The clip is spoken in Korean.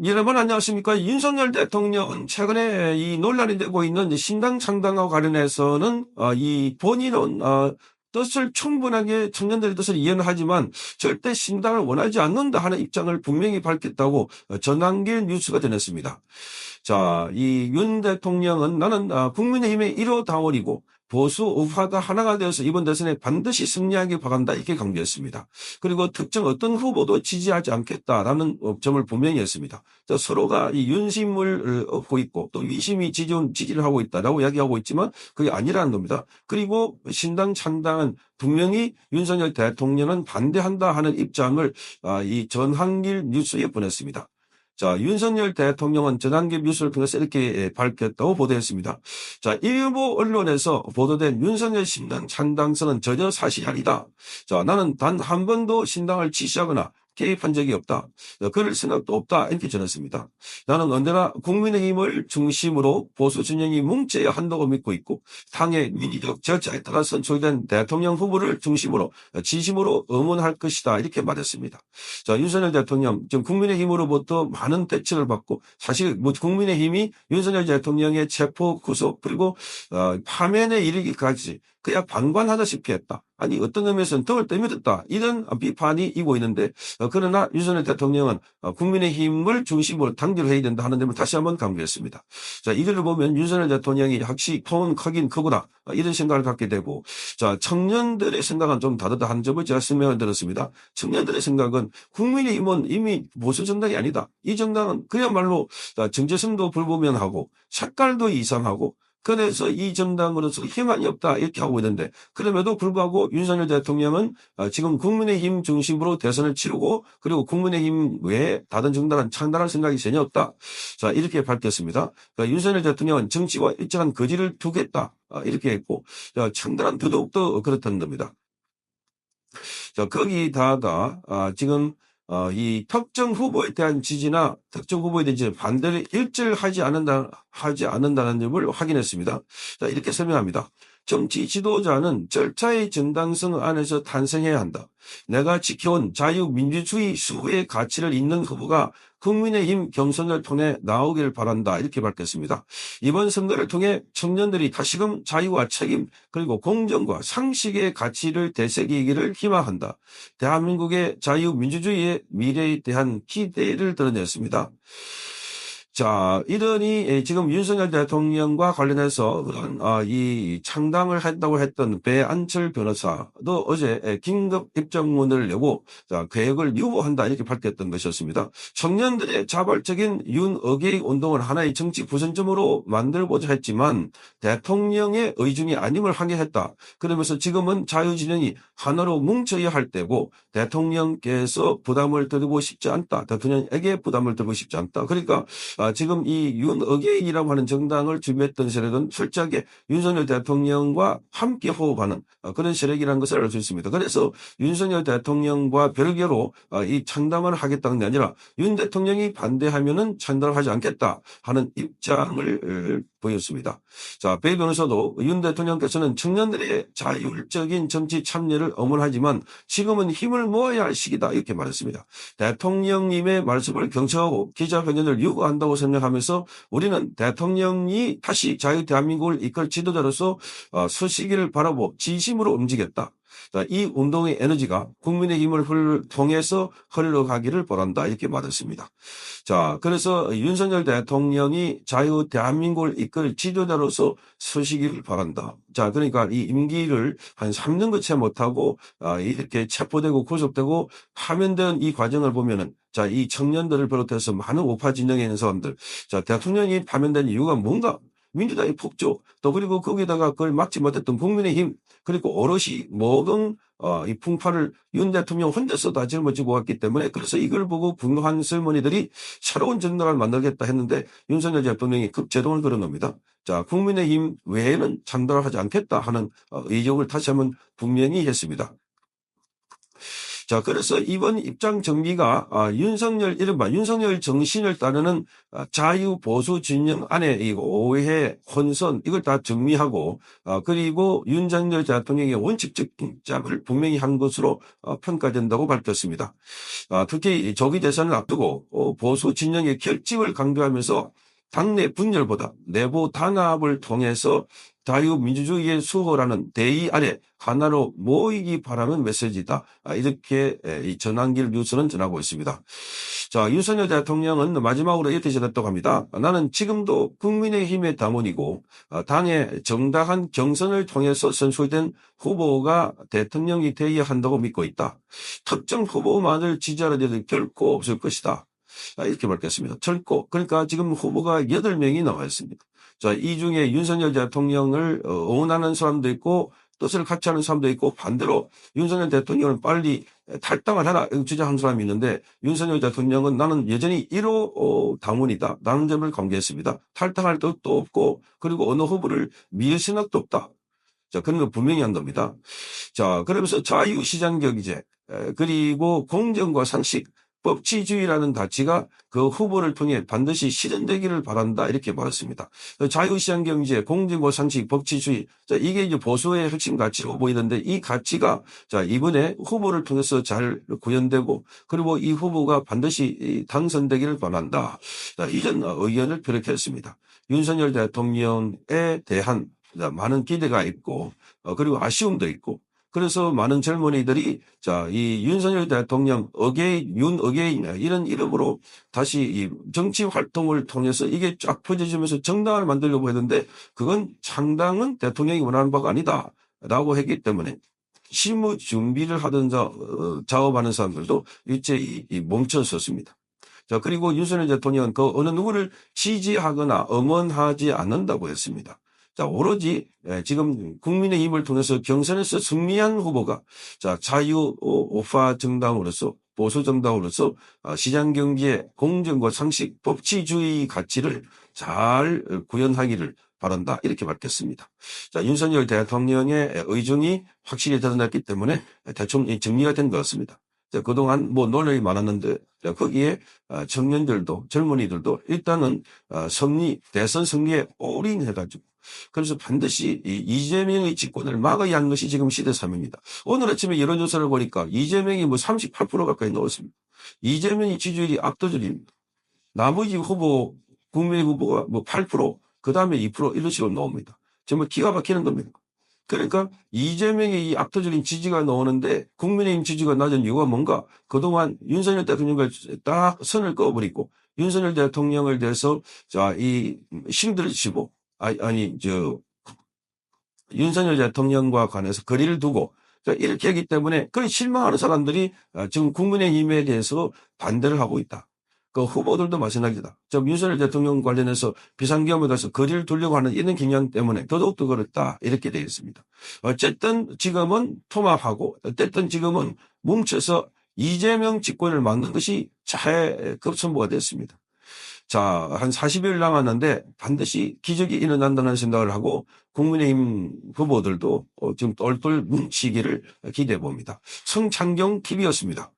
여러분 안녕하십니까? 윤석열 대통령은 최근에 이 논란이 되고 있는 신당 창당과 관련해서는 이 본인은 뜻을 충분하게 청년들의 뜻을 이해는 하지만 절대 신당을 원하지 않는다 하는 입장을 분명히 밝혔다고 전환길 뉴스가 전했습니다. 자, 이 윤 대통령은 나는 국민의힘의 1호 당원이고 보수 우파가 하나가 되어서 이번 대선에 반드시 승리하기 바란다 이렇게 강조했습니다. 그리고 특정 어떤 후보도 지지하지 않겠다라는 점을 분명히 했습니다. 서로가 이 윤심을 얻고 있고 또 위심이 지지를 하고 있다라고 이야기하고 있지만 그게 아니라는 겁니다. 그리고 신당 창당은 분명히 윤석열 대통령은 반대한다 하는 입장을 이 전한길 뉴스에 보냈습니다. 자, 윤석열 대통령은 전환길 뉴스를 통해서 이렇게 밝혔다고 보도했습니다. 자, 일부 언론에서 보도된 윤석열 신당 창당선은 전혀 사실이 아니다. 자, 나는 단 한 번도 신당을 지시하거나 개입한 적이 없다. 그럴 생각도 없다. 이렇게 전했습니다. 나는 언제나 국민의힘을 중심으로 보수 진영이 뭉쳐야 한다고 믿고 있고 당의 민의적 절차에 따라 선출된 대통령 후보를 중심으로 진심으로 응원할 것이다. 이렇게 말했습니다. 자, 윤석열 대통령 지금 국민의힘으로부터 많은 대책을 받고 사실 뭐 국민의힘이 윤석열 대통령의 체포 구속 그리고 파면에 이르기까지 그냥 방관하다시피 했다. 아니 어떤 의미에서는 등을 떠밀었다. 이런 비판이 이고 있는데 그러나 윤석열 대통령은 국민의힘을 중심으로 당기로 해야 된다 하는 점을 다시 한번 강조했습니다. 자, 이걸 보면 윤석열 대통령이 확실히 통은 크긴 크구나 이런 생각을 갖게 되고 자, 청년들의 생각은 좀 다르다 하는 점을 제가 설명을 드렸습니다. 청년들의 생각은 국민의힘은 이미 보수 정당이 아니다. 이 정당은 그야말로 정체성도 불분명하고 색깔도 이상하고 그래서 이 정당으로서 희망이 없다 이렇게 하고 있는데 그럼에도 불구하고 윤석열 대통령은 지금 국민의힘 중심으로 대선을 치르고 그리고 국민의힘 외에 다른 정당은 창당할 생각이 전혀 없다. 자, 이렇게 밝혔습니다. 그러니까 윤석열 대통령은 정치와 일정한 거리를 두겠다 이렇게 했고 창당은 더더욱더 그렇다는 겁니다. 자, 거기다가 지금 이 특정 후보에 대한 지지나 특정 후보에 대한 반대를 일절하지 않는다는 점을 확인했습니다. 자, 이렇게 설명합니다. 정치 지도자는 절차의 정당성 안에서 탄생해야 한다. 내가 지켜온 자유민주주의 수호의 가치를 잇는 후보가 국민의힘 경선을 통해 나오길 바란다. 이렇게 밝혔습니다. 이번 선거를 통해 청년들이 다시금 자유와 책임 그리고 공정과 상식의 가치를 되새기기를 희망한다. 대한민국의 자유민주주의의 미래에 대한 기대를 드러냈습니다. 자, 이러니 지금 윤석열 대통령과 관련해서 그런 이 창당을 했다고 했던 배안철 변호사도 어제 긴급 입장문을 내고 계획을 유보한다 이렇게 밝혔던 것이었습니다. 청년들의 자발적인 윤어게이 운동을 하나의 정치 부선점으로 만들고자 했지만 대통령의 의중이 아님을 확인했다. 그러면서 지금은 자유진영이 하나로 뭉쳐야 할 때고 대통령께서 부담을 들고 싶지 않다. 대통령에게 부담을 들고 싶지 않다. 그러니까 지금 이 윤어게인이라고 하는 정당을 준비했던 세력은 철저하게 윤석열 대통령과 함께 호흡하는 그런 세력이라는 것을 알 수 있습니다. 그래서 윤석열 대통령과 별개로 이 창당을 하겠다는 게 아니라 윤 대통령이 반대하면은 창당을 하지 않겠다 하는 입장을 보였습니다. 자, 배 변호사도 윤 대통령께서는 청년들의 자율적인 정치 참여를 응원하지만 지금은 힘을 모아야 할 시기다 이렇게 말했습니다. 대통령님의 말씀을 경청하고 기자회견을 요구한다고 설명하면서 우리는 대통령이 다시 자유 대한민국을 이끌 지도자로서 서시기를 바라보 진심으로 움직였다. 이 운동의 에너지가 국민의힘을 통해서 흘러가기를 바란다 이렇게 말했습니다. 자, 그래서 윤석열 대통령이 자유 대한민국을 이끌 지도자로서 서시기를 바란다. 자, 그러니까 이 임기를 한 3년 채 못하고 이렇게 체포되고 구속되고 파면된 이 과정을 보면은 자, 이 청년들을 비롯해서 많은 우파 진영에 있는 사람들, 자, 대통령이 파면된 이유가 뭔가? 민주당의 폭조, 또 그리고 거기다가 그걸 막지 못했던 국민의힘, 그리고 오롯이 모든 이 풍파를 윤 대통령 혼자서 다 짊어지고 왔기 때문에 그래서 이걸 보고 분노한 젊은이들이 새로운 정당을 만들겠다 했는데 윤석열 대통령이 급제동을 걸어놓습니다. 자, 국민의힘 외에는 창당을 하지 않겠다 하는 의욕을 다시 한번 분명히 했습니다. 자, 그래서 이번 입장 정리가 이른바 윤석열 정신을 따르는 자유 보수 진영 안에 이 오해, 혼선 이걸 다 정리하고 그리고 윤석열 대통령의 원칙적 입장을 분명히 한 것으로 평가된다고 밝혔습니다. 특히 조기 대선을 앞두고 보수 진영의 결집을 강조하면서 당내 분열보다 내부 단합을 통해서 자유민주주의의 수호라는 대의 아래 하나로 모이기 바라는 메시지다. 이렇게 이 전환길 뉴스는 전하고 있습니다. 자, 윤석열 대통령은 마지막으로 이렇게 전했다고 합니다. 나는 지금도 국민의힘의 당원이고 당의 정당한 경선을 통해서 선출된 후보가 대통령이 되어야 한다고 믿고 있다. 특정 후보만을 지지하는 데는 결코 없을 것이다. 이렇게 밝혔습니다. 결코. 그러니까 지금 후보가 8명이 나와 있습니다. 자, 이 중에 윤석열 대통령을 응원하는 사람도 있고 뜻을 같이 하는 사람도 있고 반대로 윤석열 대통령은 빨리 탈당을 하라 주장하는 사람이 있는데 윤석열 대통령은 나는 여전히 1호 당원이다. 라는 점을 공개했습니다. 탈당할 뜻도 없고 그리고 어느 후보를 미을 생각도 없다. 자, 그런 거 분명히 한답니다. 자, 그러면서 자유시장 경제 그리고 공정과 상식 법치주의라는 가치가 그 후보를 통해 반드시 실현되기를 바란다 이렇게 말했습니다. 자유시장 경제, 공정과 상식, 법치주의 이게 이제 보수의 핵심 가치로 보이는데 이 가치가 자 이번에 후보를 통해서 잘 구현되고 그리고 이 후보가 반드시 당선되기를 바란다. 자, 이런 의견을 표력했습니다. 윤석열 대통령에 대한 많은 기대가 있고 그리고 아쉬움도 있고 그래서 많은 젊은이들이 자, 이 윤석열 대통령 윤어게인 이런 이름으로 다시 이 정치 활동을 통해서 이게 쫙 퍼져지면서 정당을 만들려고 했는데 그건 창당은 대통령이 원하는 바가 아니다라고 했기 때문에 실무 준비를 하던 작업하는 사람들도 일제히 멈춰섰습니다. 자, 그리고 윤석열 대통령은 그 어느 누구를 지지하거나 응원하지 않는다고 했습니다. 자, 오로지 지금 국민의힘을 통해서 경선에서 승리한 후보가 자 자유우파 정당으로서 보수 정당으로서 시장경제 공정과 상식 법치주의 가치를 잘 구현하기를 바란다 이렇게 밝혔습니다. 자, 윤석열 대통령의 의중이 확실히 드러났기 때문에 대충 정리가 된 것 같습니다. 자, 그동안 뭐 논란이 많았는데 거기에 청년들도 젊은이들도 일단은 대선 승리에 올인해가지고 그래서 반드시 이재명의 집권을 막아야 하는 것이 지금 시대사명입니다. 오늘 아침에 여론조사를 보니까 이재명이 뭐 38% 가까이 넣었습니다. 이재명의 지지율이 압도적입니다. 나머지 후보, 국민의 후보가 뭐 8%, 그 다음에 2% 이런 식으로 나옵니다. 정말 기가 막히는 겁니다. 그러니까 이재명의 이 압도적인 지지가 나오는데 국민의힘 지지가 낮은 이유가 뭔가 그동안 윤석열 대통령을 딱 선을 그어버리고 윤석열 대통령을 대해서 자, 이 신들을 치고 윤석열 대통령과 관해서 거리를 두고 이렇게 하기 때문에 그런 실망하는 사람들이 지금 국민의힘에 대해서 반대를 하고 있다. 그 후보들도 마찬가지다. 지금 윤석열 대통령 관련해서 비상계엄에 가서 거리를 두려고 하는 이런 경향 때문에 더더욱더 그렇다. 이렇게 되어 있습니다. 어쨌든 지금은 통합하고 어쨌든 지금은 뭉쳐서 이재명 집권을 막는 것이 급선무가 됐습니다. 자, 한 40일 남았는데 반드시 기적이 일어난다는 생각을 하고 국민의힘 후보들도 지금 똘똘 뭉치기를 기대해 봅니다. 성창경 TV였습니다.